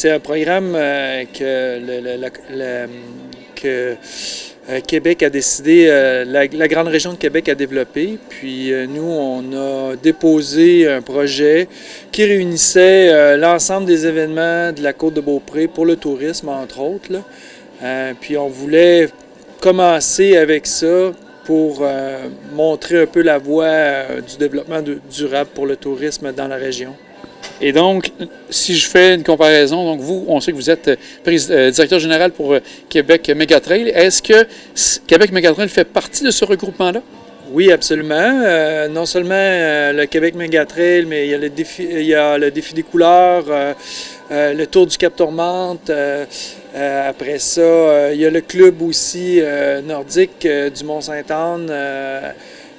c'est un programme que Québec a décidé, la grande région de Québec a développé. Puis nous, on a déposé un projet qui réunissait l'ensemble des événements de la Côte-de-Beaupré pour le tourisme, entre autres, là. Puis on voulait commencer avec ça pour montrer un peu la voie du développement durable pour le tourisme dans la région. Et donc, si je fais une comparaison, donc vous, on sait que vous êtes directeur général pour Québec Mégatrail. Est-ce que Québec Mégatrail fait partie de ce regroupement-là? Oui, absolument. Non seulement le Québec Mégatrail, mais il y a le défi des couleurs, le Tour du Cap-Tourmente. Après ça, il y a le club aussi nordique du Mont-Sainte-Anne.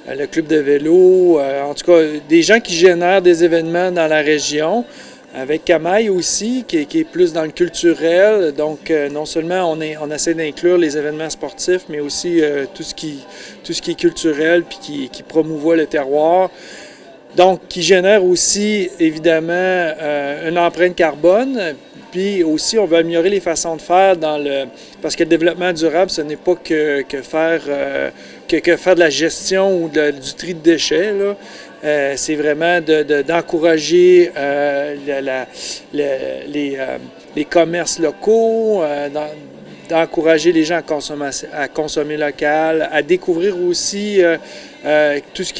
Le club de vélo, en tout cas, des gens qui génèrent des événements dans la région, avec Camaille aussi, qui est plus dans le culturel. Donc, non seulement on essaie d'inclure les événements sportifs, mais aussi tout ce qui est culturel, puis qui promouvoit le terroir. Donc, qui génère aussi, évidemment, une empreinte carbone. Puis aussi, on veut améliorer les façons de faire parce que le développement durable, ce n'est pas que faire de la gestion ou du tri de déchets, là. C'est vraiment d'encourager les commerces locaux, d'encourager les gens à consommer local, à découvrir aussi tout ce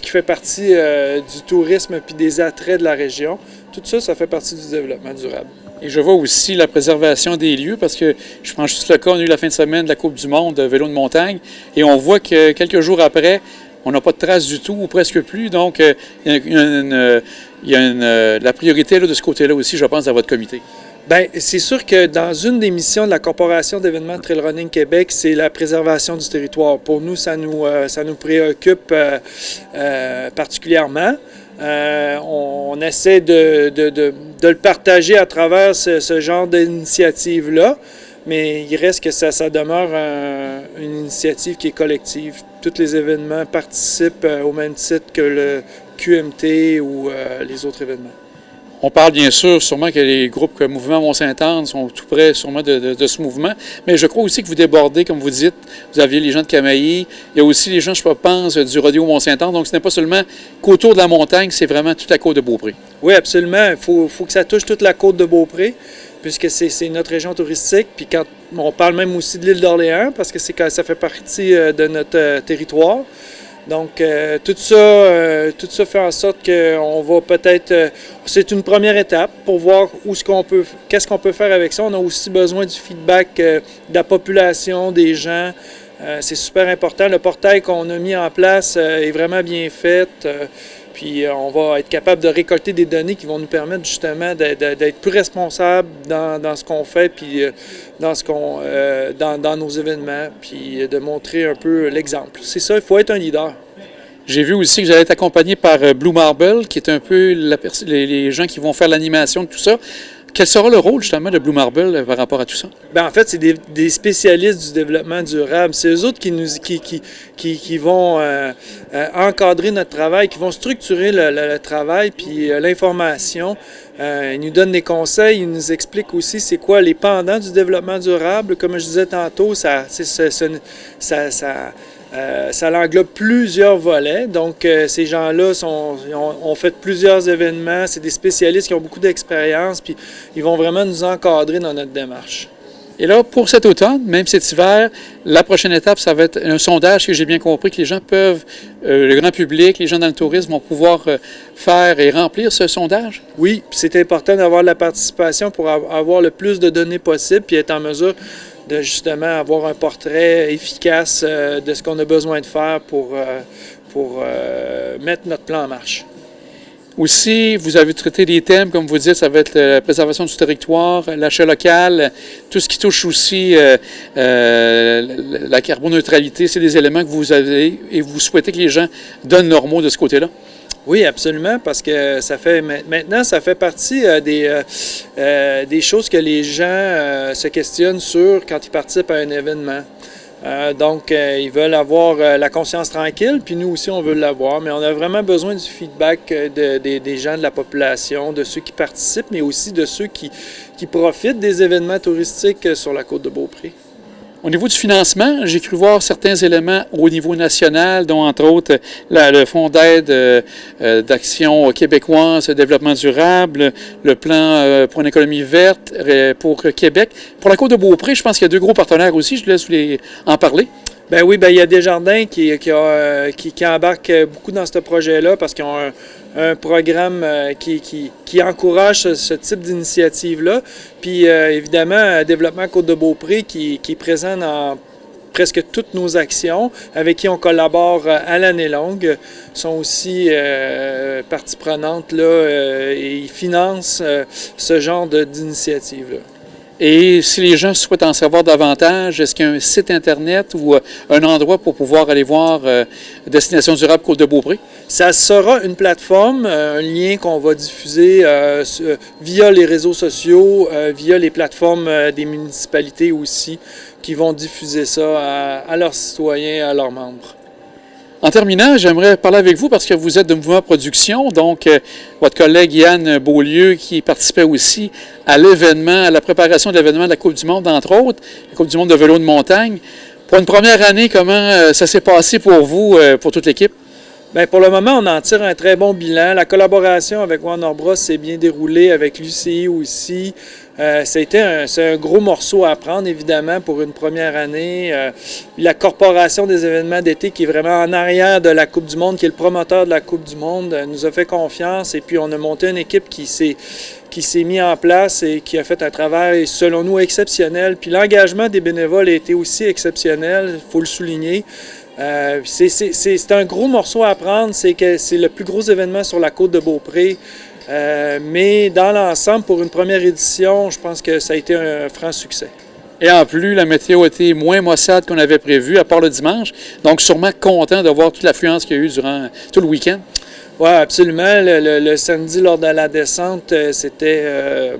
qui fait partie du tourisme puis des attraits de la région. Tout ça, ça fait partie du développement durable. Et je vois aussi la préservation des lieux, parce que je prends juste le cas, on a eu la fin de semaine de la Coupe du monde de vélo de montagne, et on voit que quelques jours après, on n'a pas de traces du tout, ou presque plus. Donc, il y a la priorité là, de ce côté-là aussi, je pense, à votre comité. Bien, c'est sûr que dans une des missions de la Corporation d'événements de Trail Running Québec, c'est la préservation du territoire. Pour nous, ça nous préoccupe particulièrement. On essaie de le partager à travers ce genre d'initiative-là, mais il reste que ça demeure une initiative qui est collective. Tous les événements participent au même titre que le QMT ou les autres événements. On parle bien sûr sûrement que les groupes comme Mouvement Mont-Sainte-Anne sont tout près sûrement de ce mouvement, mais je crois aussi que vous débordez, comme vous dites, vous aviez les gens de Camailly, il y a aussi les gens, je pense, du Rodéo Mont-Sainte-Anne, donc ce n'est pas seulement qu'autour de la montagne, c'est vraiment toute la côte de Beaupré. Oui, absolument. Il faut que ça touche toute la côte de Beaupré, puisque c'est notre région touristique, puis quand on parle même aussi de l'île d'Orléans, parce que ça fait partie de notre territoire. Donc, tout ça fait en sorte qu'on va peut-être... c'est une première étape pour voir qu'est-ce qu'on peut faire avec ça. On a aussi besoin du feedback de la population, des gens. C'est super important. Le portail qu'on a mis en place est vraiment bien fait. Puis on va être capable de récolter des données qui vont nous permettre justement d'être plus responsables dans ce qu'on fait, puis dans nos événements, puis de montrer un peu l'exemple. C'est ça, il faut être un leader. J'ai vu aussi que vous allez être accompagné par Blue Marble, qui est un peu les gens qui vont faire l'animation de tout ça. Quel sera le rôle justement de Blue Marble par rapport à tout ça? Bien, en fait, c'est des spécialistes du développement durable. C'est eux autres qui vont encadrer notre travail, qui vont structurer le travail puis l'information. Ils nous donnent des conseils, ils nous expliquent aussi c'est quoi les pendants du développement durable. Comme je disais tantôt, ça englobe plusieurs volets. Donc, ces gens-là ont fait plusieurs événements. C'est des spécialistes qui ont beaucoup d'expérience, puis ils vont vraiment nous encadrer dans notre démarche. Et là, pour cet automne, même cet hiver, la prochaine étape, ça va être un sondage que j'ai bien compris que les gens peuvent, le grand public, les gens dans le tourisme vont pouvoir faire et remplir ce sondage? Oui, puis c'est important d'avoir de la participation pour avoir le plus de données possible, puis être en mesure de justement avoir un portrait efficace de ce qu'on a besoin de faire pour mettre notre plan en marche. Aussi, vous avez traité des thèmes, comme vous dites, ça va être la préservation du territoire, l'achat local, tout ce qui touche aussi la carboneutralité. C'est des éléments que vous avez et vous souhaitez que les gens donnent leur mot de ce côté-là? Oui, absolument, parce que maintenant, ça fait partie des choses que les gens se questionnent sur quand ils participent à un événement. Donc, ils veulent avoir la conscience tranquille, puis nous aussi, on veut l'avoir. Mais on a vraiment besoin du feedback des gens de la population, de ceux qui participent, mais aussi de ceux qui profitent des événements touristiques sur la côte de Beaupré. Au niveau du financement, j'ai cru voir certains éléments au niveau national, dont entre autres le Fonds d'aide d'action québécoise, développement durable, le plan pour une économie verte pour Québec. Pour la côte de Beaupré, je pense qu'il y a 2 gros partenaires aussi. Je vous laisse en parler. Ben oui, ben il y a Desjardins qui embarquent beaucoup dans ce projet-là parce qu'ils ont un programme qui encourage ce type d'initiative-là. Puis évidemment, Développement Côte-de-Beaupré qui est présent dans presque toutes nos actions, avec qui on collabore à l'année longue, sont aussi partie prenante là, et ils financent ce genre d'initiative-là. Et si les gens souhaitent en savoir davantage, est-ce qu'il y a un site Internet ou un endroit pour pouvoir aller voir Destination durable Côte-de-Beaupré? Ça sera une plateforme, un lien qu'on va diffuser via les réseaux sociaux, via les plateformes des municipalités aussi, qui vont diffuser ça à leurs citoyens, à leurs membres. En terminant, j'aimerais parler avec vous parce que vous êtes de Mouvement Production, donc votre collègue Yann Beaulieu qui participait aussi à l'événement, à la préparation de l'événement de la Coupe du Monde, entre autres, la Coupe du Monde de vélo de montagne. Pour une première année, comment ça s'est passé pour vous, pour toute l'équipe? Bien, pour le moment, on en tire un très bon bilan. La collaboration avec Warner Bros. S'est bien déroulée, avec l'UCI aussi. C'est un gros morceau à prendre, évidemment, pour une première année. La Corporation des événements d'été, qui est vraiment en arrière de la Coupe du Monde, qui est le promoteur de la Coupe du Monde, nous a fait confiance. Et puis, on a monté une équipe qui s'est mise en place et qui a fait un travail, selon nous, exceptionnel. Puis l'engagement des bénévoles a été aussi exceptionnel, il faut le souligner. C'est un gros morceau à prendre, c'est que c'est le plus gros événement sur la côte de Beaupré. Mais dans l'ensemble, pour une première édition, je pense que ça a été un franc succès. Et en plus, la météo a été moins maussade qu'on avait prévu, à part le dimanche. Donc, sûrement content de voir toute l'affluence qu'il y a eu durant tout le week-end. Oui, absolument. Le samedi, lors de la descente, c'était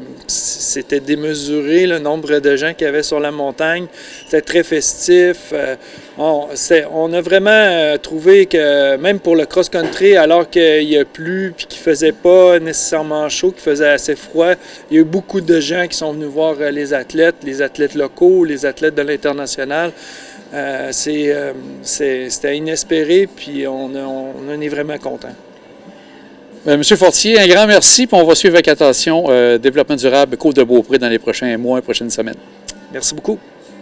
démesuré, le nombre de gens qu'il y avait sur la montagne. C'était très festif. On a vraiment trouvé que, même pour le cross-country, alors qu'il a plu et qu'il ne faisait pas nécessairement chaud, qu'il faisait assez froid, il y a eu beaucoup de gens qui sont venus voir les athlètes locaux, les athlètes de l'international. C'était inespéré, puis on en est vraiment content. Monsieur Fortier, un grand merci, puis on va suivre avec attention Développement durable Côte-de-Beaupré dans les prochains mois et prochaines semaines. Merci beaucoup.